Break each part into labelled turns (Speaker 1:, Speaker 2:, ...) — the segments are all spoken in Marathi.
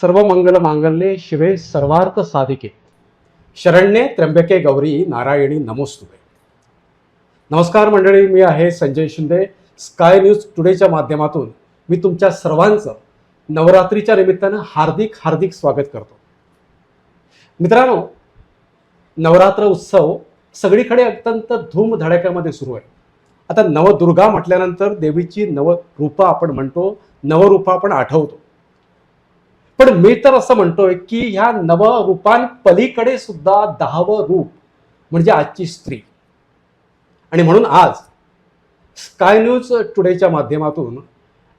Speaker 1: सर्व मंगल मांगल्ये शिवे सर्वार्थ साधिके शरण्ये त्र्यंबके गौरी नारायणी नमोस्तुते. नमस्कार मंडळी, मी आहे संजय शिंदे. स्काय न्यूज टुडेच्या माध्यमातून मी तुमच्या सर्वांचं नवरात्रीच्या निमित्तानं हार्दिक हार्दिक स्वागत करतो. मित्रांनो, नवरात्र उत्सव सगळीकडे अत्यंत धूमधडाक्यामध्ये सुरू आहे. आता नवदुर्गा म्हटल्यानंतर देवीची नवरूपं आपण म्हणतो, नवरूपं आपण आठवतो. पण मी तर असं म्हणतोय की ह्या नवरूपांपलीकडे सुद्धा 10वं रूप म्हणजे आजची स्त्री. आणि म्हणून आज स्काय न्यूज टुडेच्या माध्यमातून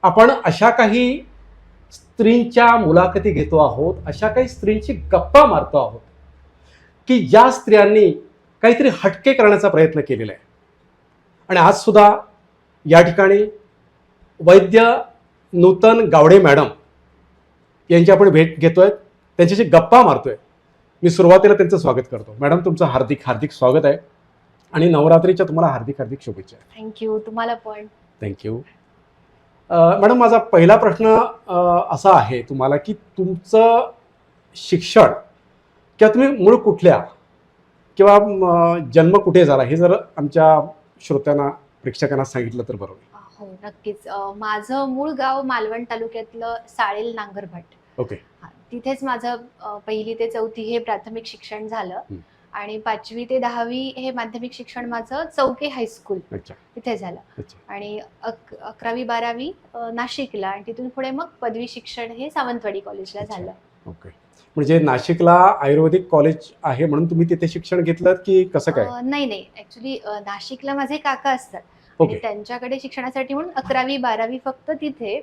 Speaker 1: आपण अशा काही स्त्रींच्या मुलाखती घेतो आहोत, अशा काही स्त्रींची गप्पा मारतो आहोत की ज्या स्त्रियांनी काहीतरी हटके करण्याचा प्रयत्न केलेला आहे. आणि आज सुद्धा या ठिकाणी वैद्य नूतन गावडे मॅडम यांची आपण भेट घेतोय, त्यांच्याशी गप्पा मारतोय. मी सुरुवातीला त्यांचं स्वागत करतो. मॅडम, तुमचं हार्दिक हार्दिक स्वागत आहे आणि नवरात्रीच्या तुम्हाला हार्दिक हार्दिक शुभेच्छा.
Speaker 2: थँक्यू. तुम्हाला पण
Speaker 1: थँक्यू. मॅडम, माझा पहिला प्रश्न असा आहे तुम्हाला की तुमचं शिक्षण किंवा तुम्ही मूळ कुठल्या किंवा जन्म कुठे झाला हे जर आमच्या श्रोत्यांना प्रेक्षकांना सांगितलं तर बरोबर.
Speaker 2: हो, नक्कीच. माझं मूळ गाव मालवण तालुक्यातलं साळेल नांगरभाट.
Speaker 1: ओके.
Speaker 2: तिथेच माझं 1ली ते 4थी हे प्राथमिक शिक्षण झालं आणि 5वी ते 10वी हे माध्यमिक शिक्षण माझं चौके हायस्कूल तिथे झालं. आणि 11वी 12वी नाशिकला आणि तिथून पुढे मग पदवी शिक्षण हे सावंतवाडी कॉलेजला झालं.
Speaker 1: ओके. म्हणजे नाशिकला आयुर्वेदिक कॉलेज आहे म्हणून तुम्ही तिथे शिक्षण घेतलं की कसं काय?
Speaker 2: नाही, ऍक्च्युली नाशिकला माझे काका असतात आणि त्यांच्याकडे शिक्षणासाठी म्हणून 11वी 12वी फक्त तिथे.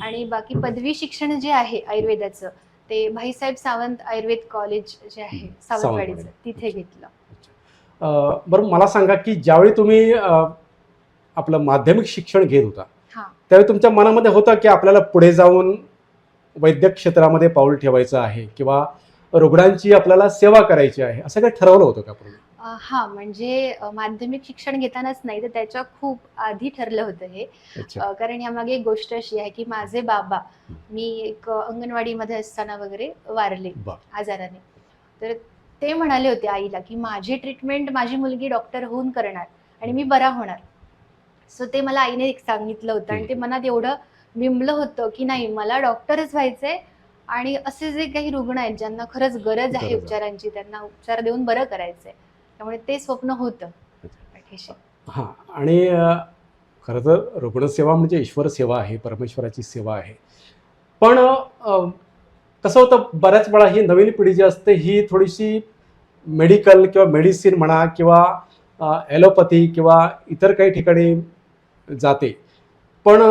Speaker 2: आणि बाकी पदवी शिक्षण जे आहे आयुर्वेदाचं ते भाईसाहेब सावंत आयुर्वेद कॉलेज जे आहे सावंतवाडीचं तिथे घेतलं.
Speaker 1: बरं, मला सांगा की ज्यावेळी तुम्ही आपलं माध्यमिक शिक्षण घेत होता त्यावेळी तुमच्या मनामध्ये होतं की आपल्याला पुढे जाऊन वैद्यक क्षेत्रामध्ये पाऊल ठेवायचं आहे किंवा रुग्णांची आपल्याला सेवा करायची आहे, असं काही ठरवलं होतं का पूर्वी?
Speaker 2: हा, म्हणजे माध्यमिक शिक्षण घेतानाच नाही तर त्याच्या खूप आधी ठरलं होतं हे. कारण यामागे एक गोष्ट अशी आहे की माझे बाबा, मी एक अंगणवाडीमध्ये असताना वगैरे वारले आजाराने. तर ते म्हणाले होते आईला की माझी ट्रीटमेंट माझी मुलगी डॉक्टर होऊन करणार आणि मी बरा होणार. सो ते मला आईने सांगितलं होतं आणि ते मनात एवढं बिंबलं होतं की नाही, मला डॉक्टरच व्हायचंय आणि असे जे काही रुग्ण आहेत ज्यांना खरंच गरज आहे उपचारांची त्यांना उपचार देऊन बरं करायचंय. त्यामुळे ते स्वप्न होतं.
Speaker 1: हां, आणि खरं तर रुग्णसेवा म्हणजे ईश्वर सेवा आहे, परमेश्वराची सेवा आहे. पण कसं होतं, बऱ्याच वेळा ही नवीन पिढी जी असते ही थोडीशी मेडिकल किंवा मेडिसिन म्हणा किंवा ॲलोपॅथी किंवा इतर काही ठिकाणी जाते. पण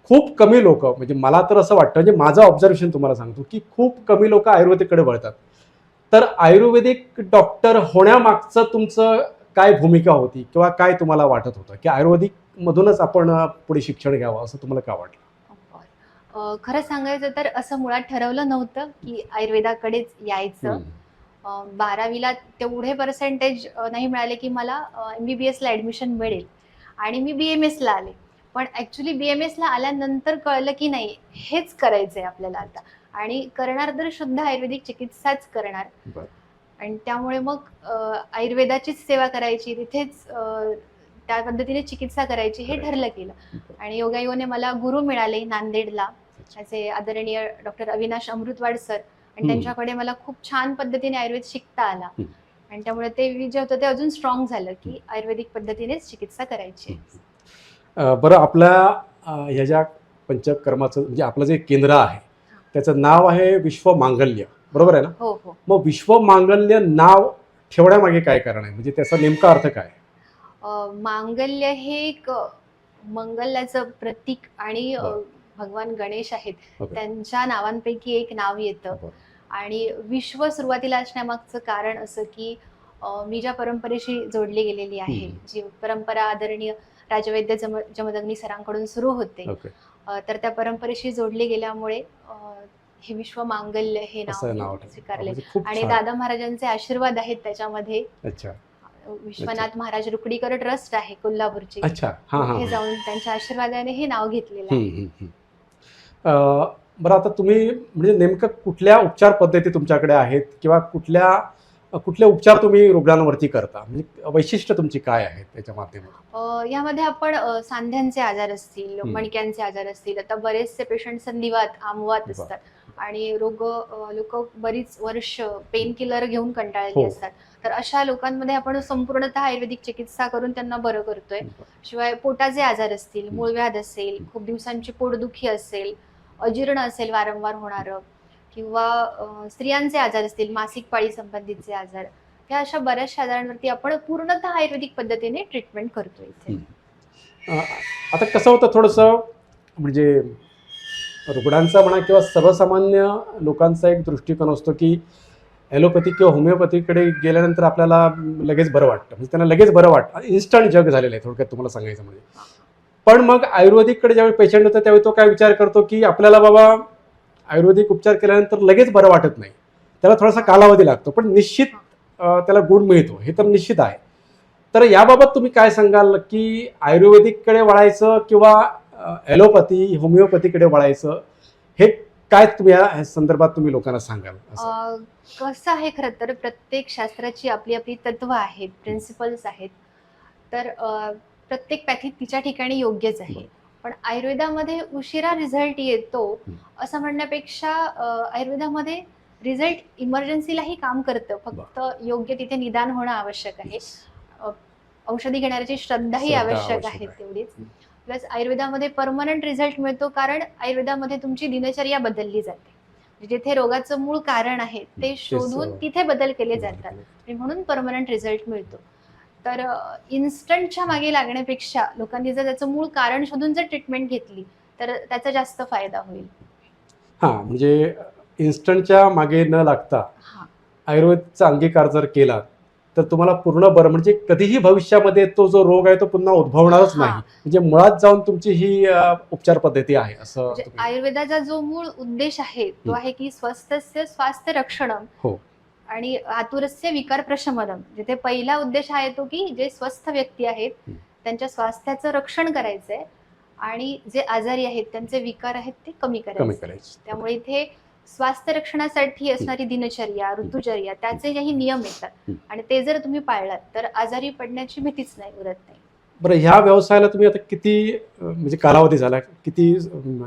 Speaker 1: खूप कमी लोक, म्हणजे मला तर असं वाटतं, म्हणजे माझं ऑब्झर्वेशन तुम्हाला सांगतो की खूप कमी लोक आयुर्वेदिककडे वळतात. तर आयुर्वेदिक डॉक्टर होण्यामागचं तुमचं काय भूमिका होती किंवा काय तुम्हाला वाटत होतं की आयुर्वेदिक मधूनच आपण पुढे शिक्षण घ्यावं असं तुम्हाला का वाटलं?
Speaker 2: खरं सांगायचं तर असं मुळात ठरवलं नव्हतं की आयुर्वेदाकडेच यायचं. 12वीला तेवढे पर्सेंटेज नाही मिळाले की मला MBBS ला ऍडमिशन मिळेल आणि मी BMS ला आले. पण ऍक्च्युली BMS ला आल्यानंतर कळलं की नाही, हेच करायचंय आपल्याला आता आणि करणार तर शुद्ध आयुर्वेदिक चिकित्साच करणार. आणि त्यामुळे मग आयुर्वेदाचीच सेवा करायची, तिथेच त्या पद्धतीने चिकित्सा करायची हे ठरलं केलं. आणि योगायोगाने मला गुरु मिळाले नांदेडला, त्याचे आदरणीय डॉक्टर अविनाश अमृतवाड सर. आणि त्यांच्याकडे मला खूप छान पद्धतीने आयुर्वेद शिकता आला आणि त्यामुळे ते जे होतं ते अजून स्ट्रॉंग झालं की आयुर्वेदिक पद्धतीनेच चिकित्सा करायची.
Speaker 1: बरं, आपल्या ह्या ज्या पंचकर्माचं म्हणजे आपलं जे केंद्र आहे त्याचं नाव आहे विश्व मांगल्य, बरोबर आहे ना?
Speaker 2: हो.
Speaker 1: मग विश्व मांगल्य नाव ठेवण्यामागे काय कारण आहे, म्हणजे त्याचा नेमका अर्थ काय?
Speaker 2: मांगल्य हे एक मंगल्याचं प्रतीक आणि भगवान गणेश आहेत त्यांच्या नावांपैकी एक नाव येतं. आणि विश्व सुरुवातीला असण्यामागचं कारण असं की मी ज्या परंपरेशी जोडली गेलेली आहे, जी परंपरा आदरणीय राजवैद्य जमदग्नी सरांकडून सुरू होते, तर त्या परंपरेशी जोडली गेल्यामुळे हे विश्व मांगल्य हे नाव स्वीकारले. आणि दादा महाराजांचे आशीर्वाद आहेत त्याच्यामध्ये. विश्वनाथ महाराज रुकडीकर ट्रस्ट आहे कोल्हापूरचे, हे जाऊन त्यांच्या आशीर्वादाने हे नाव घेतलेलं आहे.
Speaker 1: बरं, आता तुम्ही म्हणजे नेमकं कुठल्या उपचार पद्धती तुमच्याकडे आहेत किंवा कुठले उपचार तुम्ही रुग्णांवरती करता, म्हणजे वैशिष्ट्य तुमची काय आहेत त्याच्या माध्यमातून?
Speaker 2: यामध्ये आपण सांध्यांचे आजार असतील,
Speaker 1: हं.
Speaker 2: मणक्यांचे आजार असतील, आता बरेचसे पेशंट संधिवात, आमवात
Speaker 1: बरं.
Speaker 2: असतात आणि लोक बरीच वर्ष पेन किलर घेऊन कंटाळलेली
Speaker 1: हो.
Speaker 2: असतात. तर अशा लोकांमध्ये आपण संपूर्णतः आयुर्वेदिक चिकित्सा करून त्यांना बरं करतोय. शिवाय पोटाचे आजार असतील, मूळव्याध असेल, खूप दिवसांची पोटदुखी असेल, अजीर्ण असेल वारंवार होणारं, किंवा स्त्रियांचे आजार असतील, मासिक पाळी संबंधीचे आजार, ह्या अशा बऱ्याचशा आजारांवरती आपण पूर्णतः आयुर्वेदिक पद्धतीने ट्रीटमेंट करतो इथे.
Speaker 1: अ, आता कसं होतं थोडंसं, म्हणजे रुग्णांचा म्हणा किंवा सर्वसामान्य लोकांचा एक दृष्टिकोन असतो की ॲलोपॅथी किंवा होमिओपॅथीकडे गेल्यानंतर आपल्याला लगेच बरं वाटतं, म्हणजे त्यांना लगेच बरं वाटतं, इन्स्टंट जग झालेलं आहे थोडक्यात तुम्हाला सांगायचं म्हणजे. पण मग आयुर्वेदिककडे ज्यावेळी पेशंट होतं त्यावेळी तो काय विचार करतो की आपल्याला बाबा आयुर्वेदिक उपचार केल्यानंतर लगेच बरं वाटत नाही, त्याला थोडासा कालावधी लागतो, पण निश्चित त्याला गुण मिळतो, हे तर निश्चित आहे. तर याबाबत तुम्ही काय सांगाल की आयुर्वेदिककडे वळायचं किंवा ॲलोपॅथी होमिओपॅथीकडे वळायचं, हे काय तुम्ही या संदर्भात तुम्ही लोकांना सांगाल असं?
Speaker 2: कसं आहे, खरं तर प्रत्येक शास्त्राची आपली आपली तत्व आहेत, प्रिन्सिपल्स आहेत. तर प्रत्येक पॅथी तिच्या ठिकाणी योग्यच आहे. पण आयुर्वेदामध्ये उशिरा रिझल्ट येतो असं म्हणण्यापेक्षा आयुर्वेदामध्ये रिझल्ट इमर्जन्सीलाही काम करतं, फक्त योग्य तिथे निदान होणं आवश्यक आहे. औषधी घेणाऱ्याची श्रद्धाही आवश्यक आहे तेवढीच. प्लस आयुर्वेदामध्ये परमनंट रिझल्ट मिळतो, कारण आयुर्वेदामध्ये तुमची दिनचर्या बदलली जाते. जिथे रोगाचं मूळ कारण आहे ते शोधून तिथे बदल केले जातात आणि म्हणून परमनंट रिझल्ट मिळतो. तर इन्स्टंटच्या मागे लागण्यापेक्षा लोकांनी जर त्याचं मूळ कारण शोधून जर ट्रीटमेंट घेतली तर त्याचा जास्त फायदा होईल.
Speaker 1: हां, म्हणजे इन्स्टंटच्या मागे न लागता
Speaker 2: हा,
Speaker 1: आयुर्वेदचा अंगीकार जर केला तर तुम्हाला पूर्ण बरं, म्हणजे कधीही भविष्यामध्ये तो जो रोग आहे तो पुन्हा उद्भवणारच
Speaker 2: हा.
Speaker 1: नाही, म्हणजे मुळात जाऊन तुमची ही उपचार पद्धती आहे असं
Speaker 2: म्हणजे
Speaker 1: तुम्ही.
Speaker 2: आयुर्वेदाचा जो मूळ उद्देश आहे तो आहे की स्वस्थस्य स्वास्थ्य रक्षणम
Speaker 1: हो.
Speaker 2: आणि आतुरस्य विकार प्रशमनम. जिथे पहिला उद्देश आहे तो की जे स्वस्थ व्यक्ती आहेत त्यांच्या स्वास्थ्याचं रक्षण करायचंय आणि जे आजारी आहेत त्यांचे विकार आहेत ते कमी
Speaker 1: कमी
Speaker 2: करायचे.
Speaker 1: करायचं.
Speaker 2: त्यामुळे इथे स्वास्थ्य रक्षणासाठी असणारी दिनचर्या, ऋतुचर्या, त्याचे काही नियम येतात आणि ते जर तुम्ही पाळलात तर आजारी पडण्याची भीतीच नाही, उरत नाही.
Speaker 1: बरं, ह्या व्यवसायाला तुम्ही आता किती म्हणजे कालावधी झाला, किती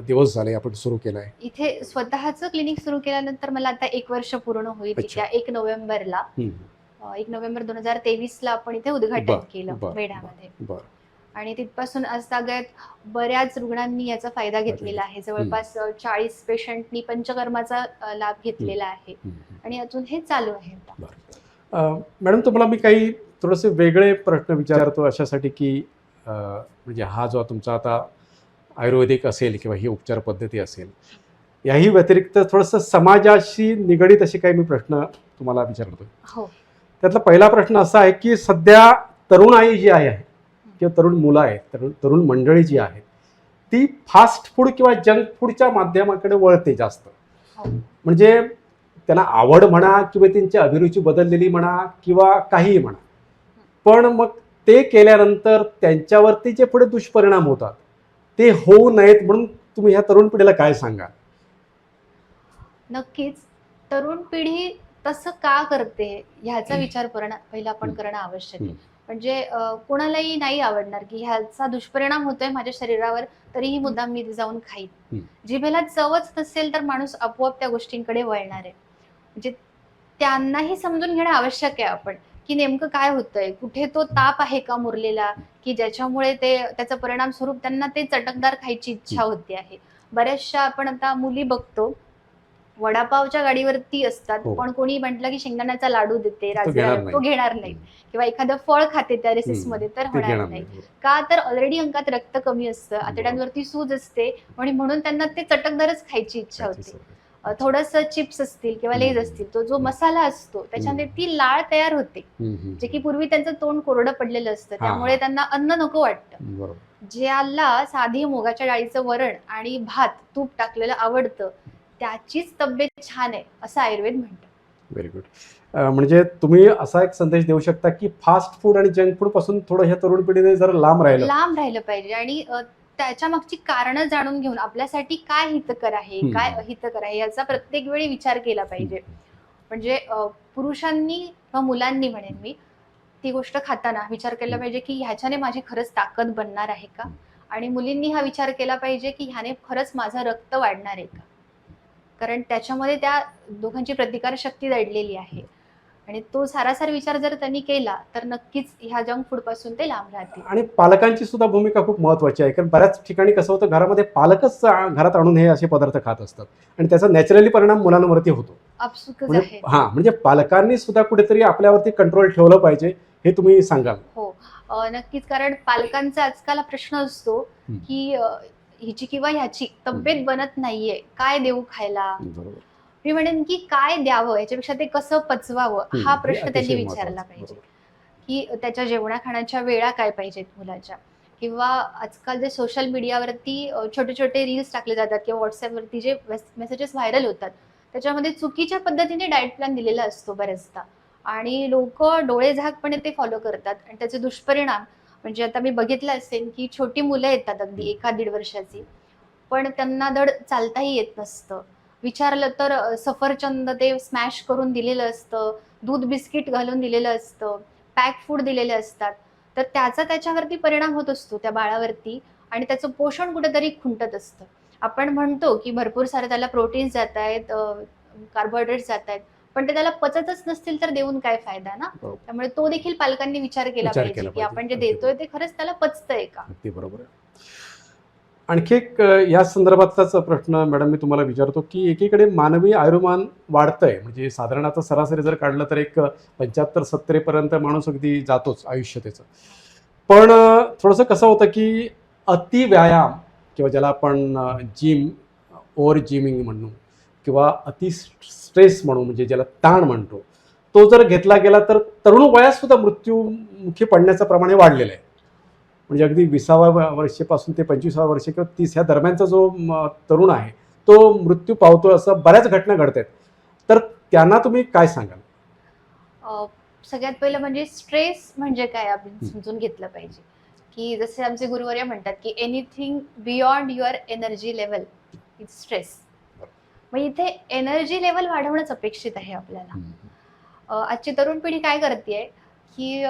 Speaker 1: दिवस झाले आपण सुरू केला आहे?
Speaker 2: इथे स्वतःचं क्लिनिक सुरू केल्यानंतर मला आता 1 वर्ष पूर्ण होईल.
Speaker 1: अच्छा.
Speaker 2: त्या 1 नोव्हेंबरला 1 नोव्हेंबर 2023ला आपण इथे उद्घाटन केलं मेढ्यामध्ये.
Speaker 1: बरं.
Speaker 2: आणि तिथपासून आजतागत बऱ्याच रुग्णांनी याचा फायदा घेतलेला आहे. जवळपास 40 पेशंटनी पंचकर्माचा लाभ घेतलेला आहे आणि अजून हे चालू आहे आता.
Speaker 1: मॅडम, तुम्हाला मी काही थोडेसे वेगळे प्रश्न विचारतो अशासाठी की म्हणजे हा जो तुमचा आता आयुर्वेदिक असेल किंवा ही उपचार पद्धती असेल, याही व्यतिरिक्त थोडंसं समाजाशी निगडीत असे काही मी प्रश्न तुम्हाला विचारतो.
Speaker 2: हो.
Speaker 1: त्यातला पहिला प्रश्न असा आहे की सध्या तरुणाई जी आहे किंवा तरुण मुलं आहेत, तरुण मंडळी जी आहेत, ती फास्ट फूड किंवा जंक फूडच्या माध्यमाकडे वळते जास्त. म्हणजे त्यांना आवड म्हणा किंवा त्यांची अभिरुची बदललेली म्हणा किंवा काहीही म्हणा, पण मग ते केल्यानंतर त्यांच्यावरती जे पुढे दुष्परिणाम होतात ते होऊ नयेत म्हणून तुम्ही ह्या तरुण पिढीला काय सांगाल?
Speaker 2: नक्कीच तरुण पिढी तसं का करते ह्याचा विचार पहिला आपण करणं आवश्यक आहे. म्हणजे कोणालाही नाही आवडणार की ह्याचा दुष्परिणाम होतोय माझ्या शरीरावर, तरीही मुद्दाम मी जाऊन खाईन. जिभेला चवच नसेल तर माणूस आपोआप त्या गोष्टींकडे वळणार आहे. म्हणजे त्यांनाही समजून घेणं आवश्यक आहे आपण की नेमकं काय होतंय, कुठे तो ताप आहे का मुरलेला की ज्याच्यामुळे त्याचा परिणाम स्वरूप त्यांना ते चटकदार खायची इच्छा होते आहे. बऱ्याचशा आपण आता मुली बघतो वडापावच्या गाडीवरती असतात, पण कोणी म्हटलं की शेंगदाण्याचा लाडू देते, राजगिरा, तो घेणार नाही. किंवा एखादं फळ खाते त्या रेसिसमध्ये तर होणार नाही. का तर ऑलरेडी अंगात रक्त कमी असतं, आतड्यांवरती सूज असते आणि म्हणून त्यांना ते चटकदारच खायची इच्छा होते. थोडंसं चिप्स असतील किंवा लेज असतील, तो जो मसाला असतो त्याच्यामध्ये ती लाळ तयार होते, जे की पूर्वी त्यांचं तोंड कोरडं पडलेलं असतं, त्यामुळे त्यांना अन्न नको वाटतं. ज्याला साधी मुगाच्या डाळीचं वरण आणि भात तूप टाकलेलं आवडतं त्याचीच तब्येत छान आहे असं आयुर्वेद म्हणतं.
Speaker 1: Very good. म्हणजे तुम्ही असा एक संदेश देऊ शकता की फास्ट फूड आणि जंक फूड पासून थोडं ह्या तरुण पिढीने जर लांब राहिलं
Speaker 2: पाहिजे आणि त्याच्या मागची कारणं जाणून घेऊन आपल्यासाठी काय हितकर आहे, काय अहितकर आहे याचा प्रत्येक वेळी विचार केला पाहिजे. म्हणजे पुरुषांनी किंवा मुलांनी म्हणेन मी, ती गोष्ट खाताना विचार केला पाहिजे, की ह्याच्याने माझी खरंच ताकद बनणार आहे का? आणि मुलींनी हा विचार केला पाहिजे, की ह्याने खरंच माझं रक्त वाढणार आहे का? कारण त्याच्यामध्ये त्या दोघांची प्रतिकारशक्ती दडलेली आहे. आणि तो सारासार विचार जर त्यांनी केला, तर नक्कीच ह्या जंक फूडपासून ते लांब राहतील.
Speaker 1: आणि पालकांची सुद्धा भूमिका खूप महत्त्वाची आहे, कारण बऱ्याच ठिकाणी कसं होतं, घरामध्ये पालकच घरात आणून हे असे पदार्थ खात असतात आणि त्याचा नॅचरली परिणाम मुलांवरती होतो.
Speaker 2: आपसुकच
Speaker 1: म्हणजे
Speaker 2: आहे.
Speaker 1: म्हणजे पालकांनी सुद्धा कुठेतरी आपल्यावरती कंट्रोल ठेवलं पाहिजे, हे तुम्ही सांगाल?
Speaker 2: हो. नक्कीच. कारण पालकांचा आजकाल हा प्रश्न असतो, की हिची किंवा ह्याची तब्येत बनत नाहीये, काय देऊ खायला?
Speaker 1: बरोबर.
Speaker 2: मी म्हणेन, की काय द्यावं याच्यापेक्षा ते कसं पचवावं हा
Speaker 1: हे
Speaker 2: प्रश्न त्यांनी
Speaker 1: अतिशय
Speaker 2: विचारला
Speaker 1: महत्त्वाचं.
Speaker 2: पाहिजे.
Speaker 1: बरोबर.
Speaker 2: की त्याच्या जेवणा-खाण्याच्या वेळा काय पाहिजेत मुलाच्या, किंवा आजकाल जे सोशल मीडियावरती छोटे-छोटे रील्स टाकले जातात किंवा WhatsAppवरती जे मेसेजेस व्हायरल होतात, त्याच्यामध्ये चुकीच्या पद्धतीने डाएट प्लॅन दिलेला असतो बऱ्याचदा आणि लोकं डोळेझाकपणे ते फॉलो करतात आणि त्याचे दुष्परिणाम म्हणजे आता मी बघितलं असेल, की छोटी मुलं येतात अगदी 1-1.5 वर्षाची, पण त्यांना धड चालताही येत नसतं. विचारलं तर सफरचंद ते स्मॅश करून दिलेलं असतं, दूध बिस्किट घालून दिलेलं असतं, पॅक फूड दिलेले असतात. तर त्याचा त्याच्यावरती परिणाम होत असतो त्या बाळावरती आणि त्याचं पोषण कुठेतरी खुंटत असतं. आपण म्हणतो, की भरपूर सारे त्याला प्रोटीन्स जातायत, कार्बोहायड्रेट्स जातायत, पण ते त्याला पचतच नसतील तर देऊन काय फायदा ना?
Speaker 1: हो.
Speaker 2: त्यामुळे तो देखील पालकांनी विचार केला
Speaker 1: विचार
Speaker 2: पाहिजे,
Speaker 1: केला
Speaker 2: की
Speaker 1: पाहिजे.
Speaker 2: आपण जे
Speaker 1: अगदी
Speaker 2: देतोय ते खरंच त्याला पचतंय का?
Speaker 1: अगदी बरोबर आहे. आणखी एक या संदर्भातलाच प्रश्न मॅडम मी तुम्हाला विचारतो, की एकीकडे मानवी आयुर्मान वाढतंय, म्हणजे साधारण आता सरासरी जर काढलं तर एक 75-70 पर्यंत माणूस अगदी जातोच आयुष्य त्याचं. पण थोडंसं कसं होतं, की अति व्यायाम किंवा ज्याला आपण जिम, ओव्हर जिमिंग म्हणू किंवा अति स्ट्रेस म्हणू, म्हणजे ज्याला ताण म्हणतो, तो जर घेतला गेला तर तरुण वयात सुद्धा मृत्यूमुखी पडण्याचं प्रमाण हे वाढलेलं आहे. म्हणजे अगदी 20व्या वर्षापासून ते 25व्या वर्ष किंवा 30 ह्या दरम्यानचा जो तरुण आहे, तो मृत्यू पावतोय असं बऱ्याच घटना घडतायत. तर त्यांना तुम्ही काय सांगाल?
Speaker 2: अ, सगळ्यात पहिलं म्हणजे स्ट्रेस म्हणजे काय आपण समजून घेतलं पाहिजे, की जसे आमचे गुरुवर्य म्हणतात, की anything beyond your energy level is stress. मग इथे एनर्जी लेव्हल वाढवणंच अपेक्षित आहे आपल्याला. आजची तरुण पिढी काय करतेय, की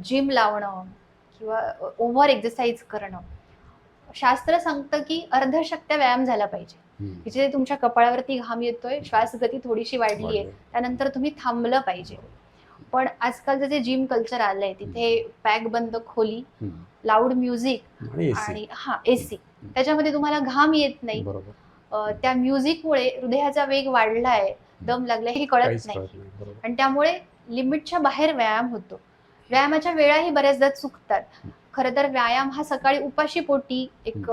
Speaker 2: जिम लावणं किंवा ओव्हर एक्सरसाइज करणं. शास्त्र सांगतं, की अर्धशक्त्या व्यायाम झाला पाहिजे. की जे तुमच्या कपाळावरती घाम येतोय, श्वासगती थोडीशी वाढली आहे, त्यानंतर तुम्ही थांबलं पाहिजे. पण आजकालचं जे जिम कल्चर आलंय तिथे पॅक बंद खोली, लाऊड म्युझिक आणि एसी. त्याच्यामध्ये तुम्हाला घाम येत नाही. त्या म्युझिकमुळे हृदयाचा वेग वाढलाय, दम लागलाय हे कळत नाही आणि त्यामुळे लिमिटच्या बाहेर व्यायाम होतो. व्यायामाच्या वेळाही बऱ्याचदा चुकतात. खरं तर व्यायाम हा सकाळी उपाशी पोटी एक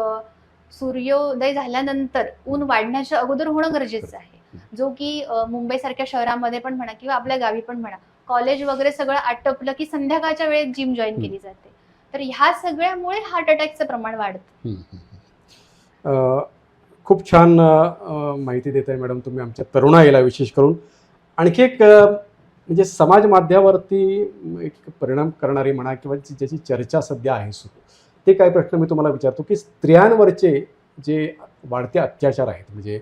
Speaker 2: सूर्योदय झाल्यानंतर ऊन वाढण्याच्या अगोदर होणं गरजेचं आहे. जो की मुंबईसारख्या शहरामध्ये पण म्हणा किंवा आपल्या गावी पण म्हणा, कॉलेज वगैरे सगळं आटपलं की संध्याकाळच्या वेळेत जिम जॉईन केली जाते. तर ह्या सगळ्यामुळे हार्ट अटॅकचं प्रमाण वाढतं.
Speaker 1: खूप छान माहिती देत आहे मॅडम तुम्ही आमच्या तरुणाईला विशेष करून. आणखी एक म्हणजे समाज माध्यमावरती एक परिणाम करणारी म्हणा किंवा ज्याची चर्चा सध्या आहे सुरू, ते काय प्रश्न मी तुम्हाला विचारतो, की स्त्रियांवरचे जे वाढते अत्याचार आहेत, म्हणजे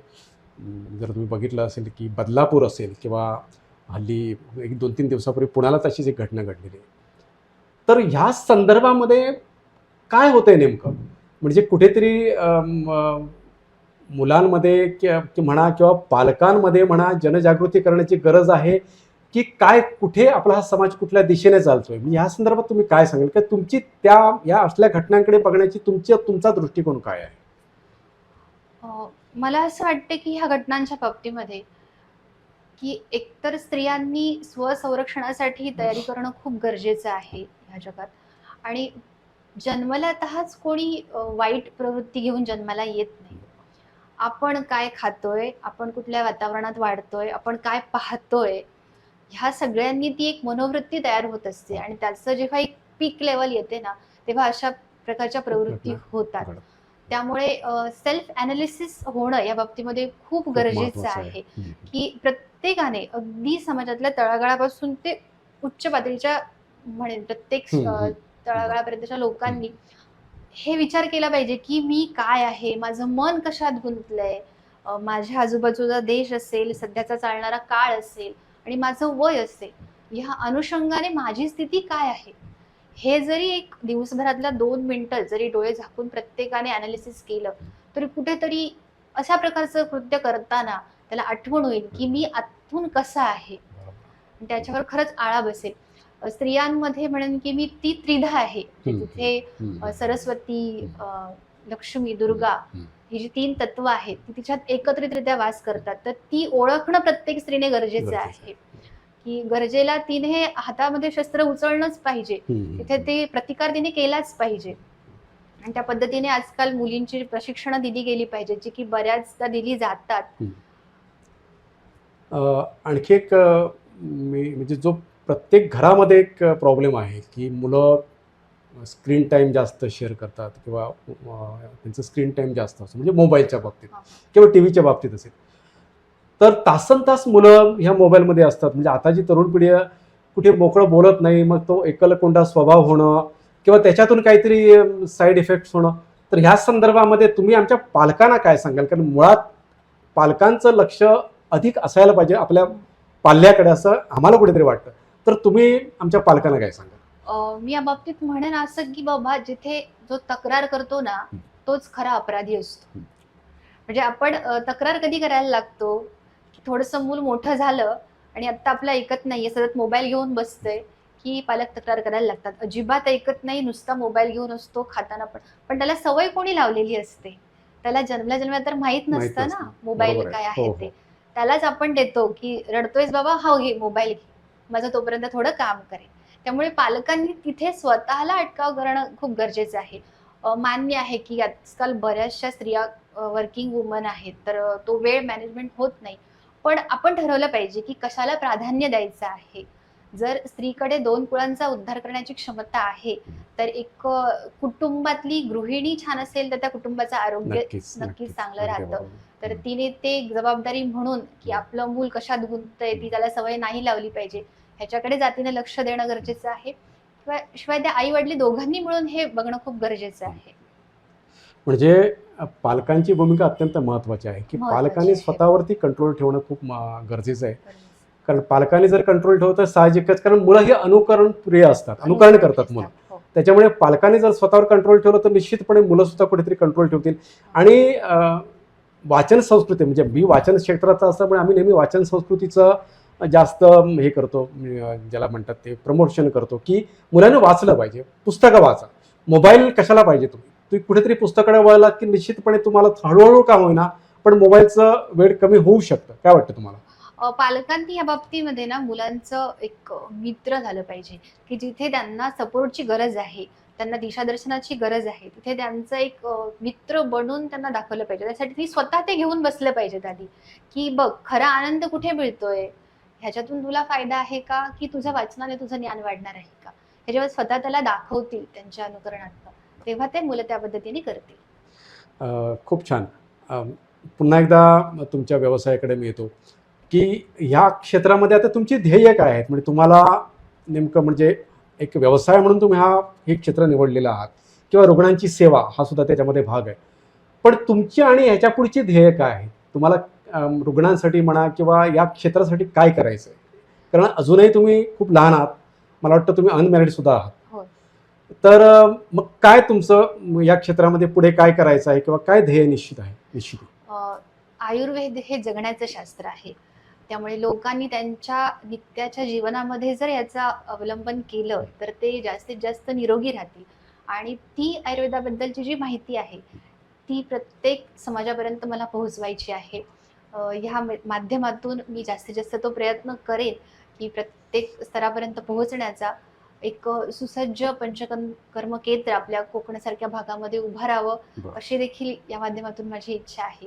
Speaker 1: जर तुम्ही बघितलं असेल की बदलापूर असेल किंवा हल्ली एक 2-3 दिवसापूर्वी पुण्याला तशीच एक घटना घडलेली आहे. तर ह्या संदर्भामध्ये काय होतंय नेमकं? म्हणजे कुठेतरी मुलांमध्ये म्हणा किंवा पालकांमध्ये म्हणा जनजागृती करण्याची गरज आहे, की काय कुठे आपला हा समाज कुठल्या दिशेने चालतोय? म्हणजे ह्या संदर्भात तुम्ही काय सांगाल, की तुमची या असल्या घटनांकडे बघण्याची तुमचा दृष्टिकोन काय आहे?
Speaker 2: मला असं वाटतं की ह्या घटनांच्या बाबतीमध्ये की एकतर स्त्रियांनी स्वसंरक्षणासाठी तयारी करणं खूप गरजेचं आहे ह्या जगात. आणि जन्मलातच कोणी वाईट प्रवृत्ती घेऊन जन्माला येत नाही. आपण काय खातोय, आपण कुठल्या वातावरणात वाढतोय, आपण काय पाहतोय, ह्या सगळ्यांनी ती एक मनोवृत्ती तयार होत असते आणि त्याचं जेव्हा एक पीक लेवल येते ना, तेव्हा अशा प्रकारच्या प्रवृत्ती होतात. त्यामुळे सेल्फ ॲनालिसिस होणं या बाबतीमध्ये खूप गरजेचं आहे, की प्रत्येकाने अगदी समाजातल्या तळागाळापासून ते उच्च पातळीच्या म्हणेन प्रत्येक तळागाळापर्यंतच्या लोकांनी हे विचार केला पाहिजे की मी काय आहे, माझं मन कशात गुंतलंय, माझ्या आजूबाजूचा देश असेल, सध्याचा चालणारा काळ असेल आणि माझं वय असेल, ह्या अनुषंगाने माझी स्थिती काय आहे, हे जरी एक दिवसभरातल्या 2 मिनिटं जरी डोळे झाकून प्रत्येकाने अनालिसिस केलं, तरी कुठेतरी अशा प्रकारचं कृत्य करताना त्याला आठवण होईल की मी आतून कसा आहे, आणि त्याच्यावर खरंच आळा बसेल. स्त्रियांमध्ये म्हणेन की मी ती त्रिधा आहे, जिथे सरस्वती, लक्ष्मी, दुर्गा ही जी 3 तत्व आहेत ती तिच्यात एकत्रितरित्या वास करतात. तर ती ओळखणं प्रत्येक स्त्रीने गरजेचं आहे, की गरजेला तिने हातामध्ये शस्त्र उचलणंच पाहिजे, तिथे ते प्रतिकार तिने केलाच पाहिजे. आणि त्या पद्धतीने आजकाल मुलींची प्रशिक्षणं दिली गेली पाहिजेत, जी की बऱ्याचदा दिली जातात.
Speaker 1: आणखी एक म्हणजे जो प्रत्येक घरामध्ये एक प्रॉब्लेम आहे की मुलं स्क्रीन टाईम जास्त शेअर करतात किंवा त्यांचं स्क्रीन टाईम जास्त असतो, म्हणजे मोबाईलच्या बाबतीत किंवा टी व्हीच्या बाबतीत असेल, तर तासनतास मुलं ह्या मोबाईलमध्ये असतात. म्हणजे आताची तरुण पिढी कुठे मोकळं बोलत नाही, मग तो एकलकोंडा स्वभाव होणं किंवा त्याच्यातून काहीतरी साईड इफेक्ट्स होणं. तर ह्या संदर्भामध्ये तुम्ही आमच्या पालकांना काय सांगाल? कारण मुळात पालकांचं लक्ष अधिक असायला पाहिजे आपल्या पाल्याकडे, असं आम्हाला कुठेतरी वाटतं. तर तुम्ही आमच्या पालकांना काय सांगाल?
Speaker 2: मी या बाबतीत म्हणेन असं की बाबा, जिथे जो तक्रार करतो ना तोच खरा अपराधी असतो. म्हणजे आपण तक्रार कधी करायला लागतो, की थोडंसं मूल मोठं झालं आणि आता आपलं ऐकत नाहीये, सतत मोबाईल घेऊन बसतंय, की पालक तक्रार करायला लागतात. अजिबात ऐकत नाही, नुसता मोबाईल घेऊन असतो, खाताना पण. पण त्याला सवय कोणी लावलेली असते? त्याला जन्मल्या जन्मल्या तर माहित नसतं ना मोबाईल काय आहे ते. त्यालाच आपण देतो की रडतोयस बाबा, हा घे मोबाईल घे, माझं तोपर्यंत थोडं काम करेल. त्यामुळे पालकांनी तिथे स्वतःला अटकाव करणं खूप गरजेचं आहे. मान्य आहे की आजकाल बऱ्याचशा स्त्रिया वर्किंग वुमन आहेत, तर तो वेळ मॅनेजमेंट होत नाही. पण आपण ठरवलं पाहिजे की कशाला प्राधान्य द्यायचं आहे. जर स्त्रीकडे 2 कुळांचा उद्धार करण्याची क्षमता आहे, तर एक कुटुंबातली गृहिणी छान असेल तर त्या कुटुंबाचं आरोग्य नक्कीच चांगलं राहतं. तर तिने ते एक जबाबदारी म्हणून की आपलं मूल कशात गुंततंय, ती त्याला सवय नाही लावली पाहिजे, ह्याच्याकडे जातीनं लक्ष देणं गरजेचं आहे. शिवाय त्या आई वडील दोघांनी मिळून हे बघणं खूप गरजेचं आहे.
Speaker 1: म्हणजे पालकांची भूमिका अत्यंत महत्त्वाची आहे, की पालकांनी स्वतःवरती कंट्रोल ठेवणं खूप गरजेचं आहे. कारण पालकांनी जर कंट्रोल ठेवलं तर साहजिकच, कारण मुलं ही अनुकरण प्रिय असतात, अनुकरण करतात मुलं. त्याच्यामुळे पालकांनी जर स्वतःवर कंट्रोल ठेवलं तर निश्चितपणे मुलं सुद्धा कुठेतरी कंट्रोल ठेवतील. आणि वाचन संस्कृती, म्हणजे मी वाचन क्षेत्राचा असल्यामुळे आम्ही नेहमी वाचन संस्कृतीचं जास्त हे करतो, ज्याला म्हणतात ते प्रमोशन करतो, की मुलांनी वाचलं पाहिजे, पुस्तकं वाचा. मोबाईल कशाला पाहिजे? तुम्ही कुठेतरी पुस्तकाकडे वळलात की निश्चितपणे तुम्हाला हळूहळू का होईना पण मोबाईलचं वेळ कमी होऊ शकतं. काय वाटतं तुम्हाला?
Speaker 2: पालकांनी या बाबतीमध्ये ना मुलांचं एक मित्र झालं पाहिजे, की जिथे त्यांना सपोर्टची गरज आहे, त्यांना दिशादर्शनाची गरज आहे, तिथे त्यांचं एक मित्र बनून त्यांना दाखवलं पाहिजे. त्यासाठी ती स्वतः ते घेऊन बसलं पाहिजेत आधी, की बघ खरा आनंद कुठे मिळतोय, ह्याच्यातून तुला फायदा आहे का, की तुझ्या वाचनाने तुझं ज्ञान वाढणार आहे का, ह्याच्यावर स्वतः त्याला दाखवतील त्यांच्या अनुकरणातनं, तेव्हा ते मुलं त्या पद्धतीने करतील.
Speaker 1: खूप छान. पुन्हा एकदा तुमच्या व्यवसायाकडे मी येतो, की ह्या क्षेत्रामध्ये आता तुमची ध्येय काय आहेत? म्हणजे तुम्हाला नेमकं म्हणजे एक व्यवसाय म्हणून तुम्ही हे क्षेत्र निवडलेलं आहात किंवा रुग्णांची सेवा हा सुद्धा त्याच्यामध्ये भाग आहे. पण तुमची आणि ह्याच्या पुढची ध्येय काय आहे? तुम्हाला रुग्णांसाठी म्हणा किंवा या क्षेत्रासाठी काय करायचं आहे? कारण अजूनही तुम्ही खूप लहान आहात, मला वाटतं तुम्ही अनमॅरिड सुद्धा आहात. तर मग काय तुमचं या क्षेत्रामध्ये पुढे काय करायचं आहे किंवा काय ध्येय निश्चित आहे?
Speaker 2: आयुर्वेद हे जगण्याचं शास्त्र आहे. त्यामुळे लोकांनी त्यांच्या नित्याच्या जीवनामध्ये जर याचा अवलंबन केलं तर ते जास्तीत जास्त निरोगी राहतील. आणि ती आयुर्वेदाबद्दलची जी माहिती आहे ती प्रत्येक समाजापर्यंत मला पोहोचवायची आहे. ह्या माध्यमातून मी जास्तीत जास्त तो प्रयत्न करेन की प्रत्येक स्तरापर्यंत पोहोचण्याचा. एक सुसज्ज पंचकर्म केंद्र आपल्या कोकणासारख्या भागामध्ये उभारावं, अशी देखील या माध्यमातून माझी इच्छा आहे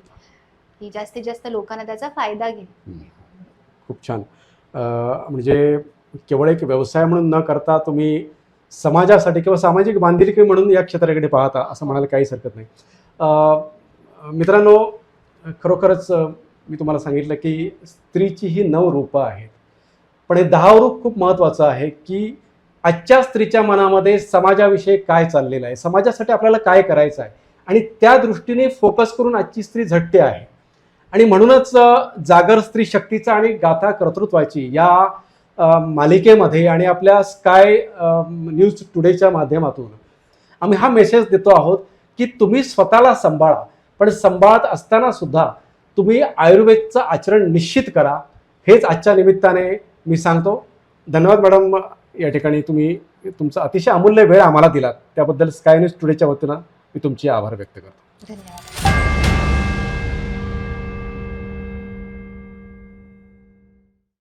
Speaker 2: की जास्तीत जास्त लोकांना त्याचा फायदा घेईल.
Speaker 1: खूप छान. म्हणजे केवळ एक व्यवसाय म्हणून न करता तुम्ही समाजासाठी किंवा सामाजिक बांधिलकी म्हणून या क्षेत्राकडे पाहता, असं म्हणायला काहीच हरकत नाही. मित्रांनो, खरोखरच मी तुम्हाला सांगितलं की स्त्रीची ही 9 रूपं आहेत, पण हे 10 रूप खूप महत्त्वाचं आहे की आजच्या स्त्रीच्या मनामध्ये समाजाविषयी काय चाललेलं आहे, समाजासाठी आपल्याला काय करायचं आहे, आणि त्या दृष्टीने फोकस करून आजची स्त्री झटते आहे. आणि म्हणूनच जागर स्त्री शक्तीचा आणि गाथा कर्तृत्वाची या मालिकेमध्ये आणि आपल्या स्काय न्यूज टुडेच्या माध्यमातून आम्ही हा मेसेज देतो आहोत की तुम्ही स्वतःला सांभाळा, पण सांभाळत असताना सुद्धा तुम्ही आयुर्वेदचं आचरण निश्चित करा. हेच आजच्या निमित्ताने मी सांगतो. धन्यवाद मॅडम, या ठिकाणी तुम्ही तुमचा अतिशय अमूल्य वेळ आम्हाला दिलात त्याबद्दल स्काय न्यूज टुडेच्या वतीनं मी तुमचे आभार व्यक्त करतो.
Speaker 2: धन्यवाद.